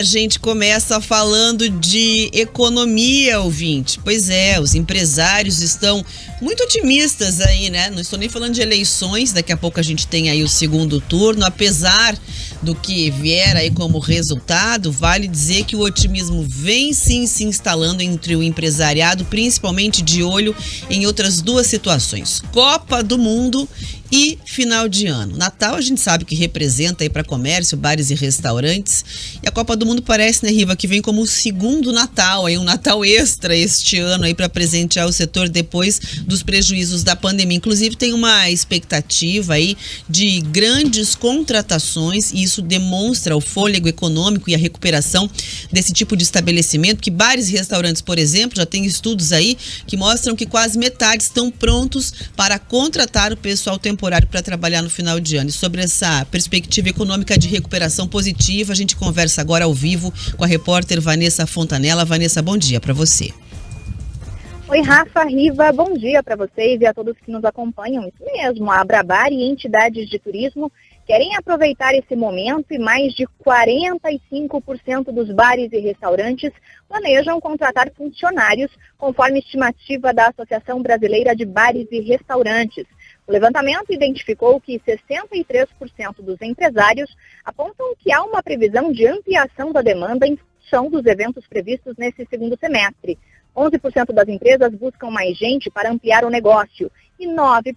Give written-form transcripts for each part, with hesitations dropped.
A gente começa falando de economia, ouvinte. Pois é, os empresários estão muito otimistas aí, né? Não estou nem falando de eleições, daqui a pouco a gente tem aí o segundo turno. Apesar do que vier aí como resultado, vale dizer que o otimismo vem sim se instalando entre o empresariado, principalmente de olho em outras duas situações: Copa do Mundo e final de ano. Natal a gente sabe que representa aí para comércio, bares e restaurantes. E a Copa do Mundo parece, né, Riva, que vem como o segundo Natal, aí um Natal extra este ano aí para presentear o setor depois dos prejuízos da pandemia. Inclusive tem uma expectativa aí de grandes contratações e isso demonstra o fôlego econômico e a recuperação desse tipo de estabelecimento, que bares e restaurantes, por exemplo, já tem estudos aí que mostram que quase metade estão prontos para contratar o pessoal temporário para trabalhar no final de ano. E sobre essa perspectiva econômica de recuperação positiva, a gente conversa agora ao vivo com a repórter Vanessa Fontanella. Vanessa, bom dia para você. Oi, Rafa, Riva, bom dia para vocês e a todos que nos acompanham. Isso mesmo, a Abrabar e entidades de turismo querem aproveitar esse momento e mais de 45% dos bares e restaurantes planejam contratar funcionários, conforme estimativa da Associação Brasileira de Bares e Restaurantes. O levantamento identificou que 63% dos empresários apontam que há uma previsão de ampliação da demanda em função dos eventos previstos nesse segundo semestre. 11% das empresas buscam mais gente para ampliar o negócio e 9%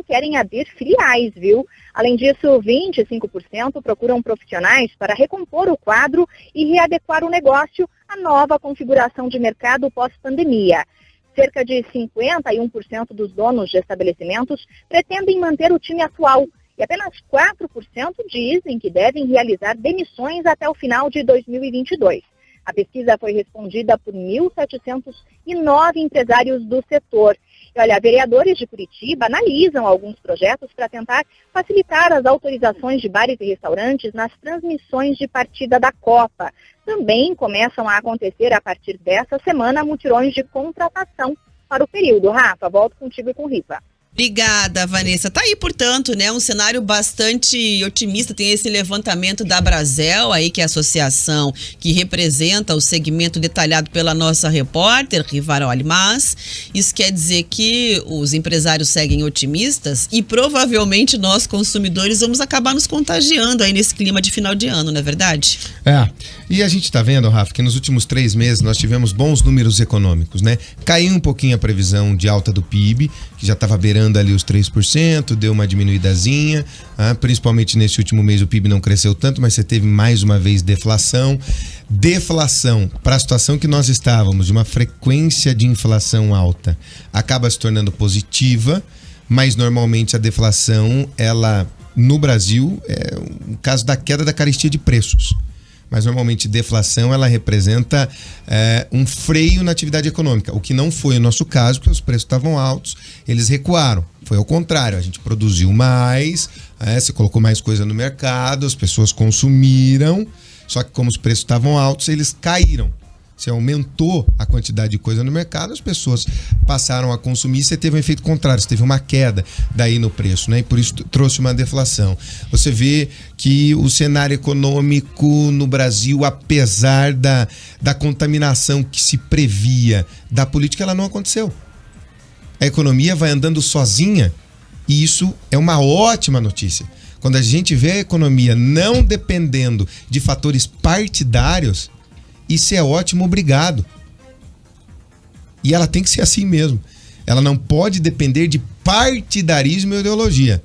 querem abrir filiais, viu? Além disso, 25% procuram profissionais para recompor o quadro e readequar o negócio à nova configuração de mercado pós-pandemia. Cerca de 51% dos donos de estabelecimentos pretendem manter o time atual e apenas 4% dizem que devem realizar demissões até o final de 2022. A pesquisa foi respondida por 1.709 empresários do setor. E olha, vereadores de Curitiba analisam alguns projetos para tentar facilitar as autorizações de bares e restaurantes nas transmissões de partida da Copa. Também começam a acontecer a partir dessa semana mutirões de contratação para o período. Rafa, volto contigo e com Riva. Obrigada, Vanessa. Tá aí, portanto, né, um cenário bastante otimista. Tem esse levantamento da Brasel aí, que é a associação que representa o segmento detalhado pela nossa repórter, Rivaroli. Mas isso quer dizer que os empresários seguem otimistas e provavelmente nós, consumidores, vamos acabar nos contagiando aí nesse clima de final de ano, não é verdade? E a gente tá vendo, Rafa, que nos últimos 3 meses nós tivemos bons números econômicos, né? Caiu um pouquinho a previsão de alta do PIB, que já estava beirando ali os 3%, deu uma diminuidazinha, principalmente nesse último mês o PIB não cresceu tanto, mas você teve mais uma vez deflação. Deflação, para a situação que nós estávamos, de uma frequência de inflação alta, acaba se tornando positiva, mas normalmente a deflação, ela no Brasil é um caso da queda da carestia de preços. Mas normalmente deflação ela representa um freio na atividade econômica, o que não foi o nosso caso, porque os preços estavam altos, eles recuaram. Foi ao contrário, a gente produziu mais, se colocou mais coisa no mercado, as pessoas consumiram, só que como os preços estavam altos, eles caíram. Você aumentou a quantidade de coisa no mercado, as pessoas passaram a consumir, você teve um efeito contrário, você teve uma queda daí no preço, né? E por isso trouxe uma deflação. Você vê que o cenário econômico no Brasil, apesar da contaminação que se previa da política, ela não aconteceu. A economia vai andando sozinha e isso é uma ótima notícia. Quando a gente vê a economia não dependendo de fatores partidários, isso é ótimo, obrigado. E ela tem que ser assim mesmo. Ela não pode depender de partidarismo e ideologia.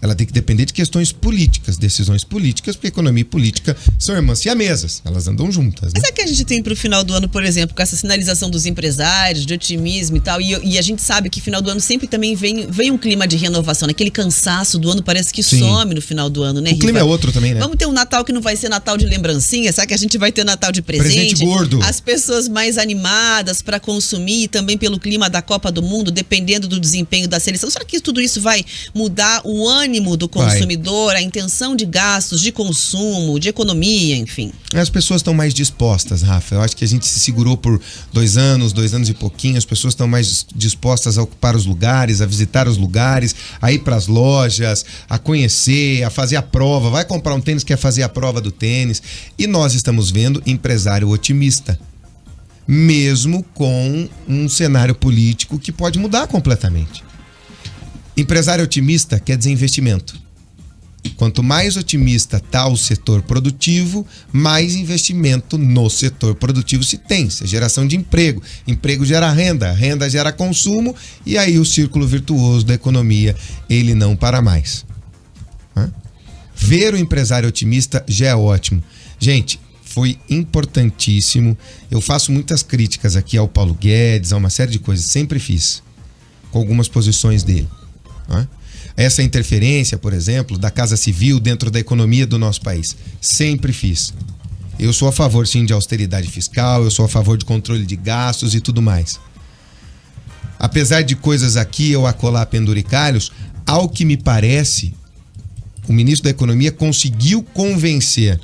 Ela tem que depender de questões políticas, decisões políticas, porque economia e política são irmãs siamesas, elas andam juntas, né? Mas é que a gente tem pro final do ano, por exemplo, com essa sinalização dos empresários, de otimismo e tal, e a gente sabe que final do ano sempre também vem um clima de renovação, né? Aquele cansaço do ano parece que some no final do ano, né, Riva? O clima é outro também, né? Vamos ter um Natal que não vai ser Natal de lembrancinha, sabe que a gente vai ter Natal de presente gordo. As pessoas mais animadas para consumir, e também pelo clima da Copa do Mundo, dependendo do desempenho da seleção. Será que tudo isso vai mudar o ânimo ânimo do consumidor, a intenção de gastos, de consumo, de economia, enfim. As pessoas estão mais dispostas, Rafa. Eu acho que a gente se segurou por 2 anos e pouquinho. As pessoas estão mais dispostas a ocupar os lugares, a visitar os lugares, a ir para as lojas, a conhecer, a fazer a prova. Vai comprar um tênis, quer fazer a prova do tênis. E nós estamos vendo empresário otimista, mesmo com um cenário político que pode mudar completamente. Empresário otimista quer dizer investimento. Quanto mais otimista está o setor produtivo, mais investimento no setor produtivo se tem. Isso é geração de emprego. Emprego gera renda, renda gera consumo, e aí o círculo virtuoso da economia, ele não para mais. Ver o empresário otimista já é ótimo. Gente, foi importantíssimo. Eu faço muitas críticas aqui ao Paulo Guedes, a uma série de coisas. Sempre fiz, com algumas posições dele. Essa interferência, por exemplo, da Casa Civil dentro da economia do nosso país. Sempre fiz. Eu sou a favor, sim, de austeridade fiscal, eu sou a favor de controle de gastos e tudo mais. Apesar de coisas aqui ou acolá penduricalhos, ao que me parece, o ministro da Economia conseguiu convencer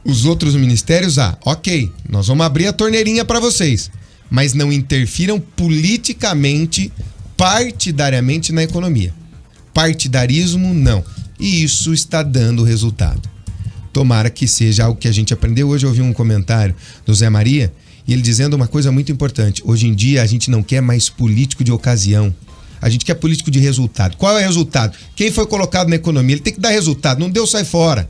os outros ministérios ok, nós vamos abrir a torneirinha para vocês, mas não interfiram politicamente, partidariamente na economia. Partidarismo, não. E isso está dando resultado. Tomara que seja algo que a gente aprendeu. Hoje eu ouvi um comentário do Zé Maria, e ele dizendo uma coisa muito importante. Hoje em dia a gente não quer mais político de ocasião. A gente quer político de resultado. Qual é o resultado? Quem foi colocado na economia, ele tem que dar resultado. Não deu, sai fora.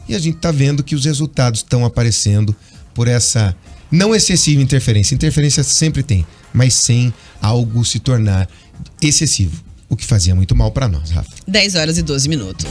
E a gente está vendo que os resultados estão aparecendo por essa não excessiva interferência. Interferência sempre tem, mas sem algo se tornar excessivo. O que fazia muito mal para nós, Rafa. 10 horas e 12 minutos.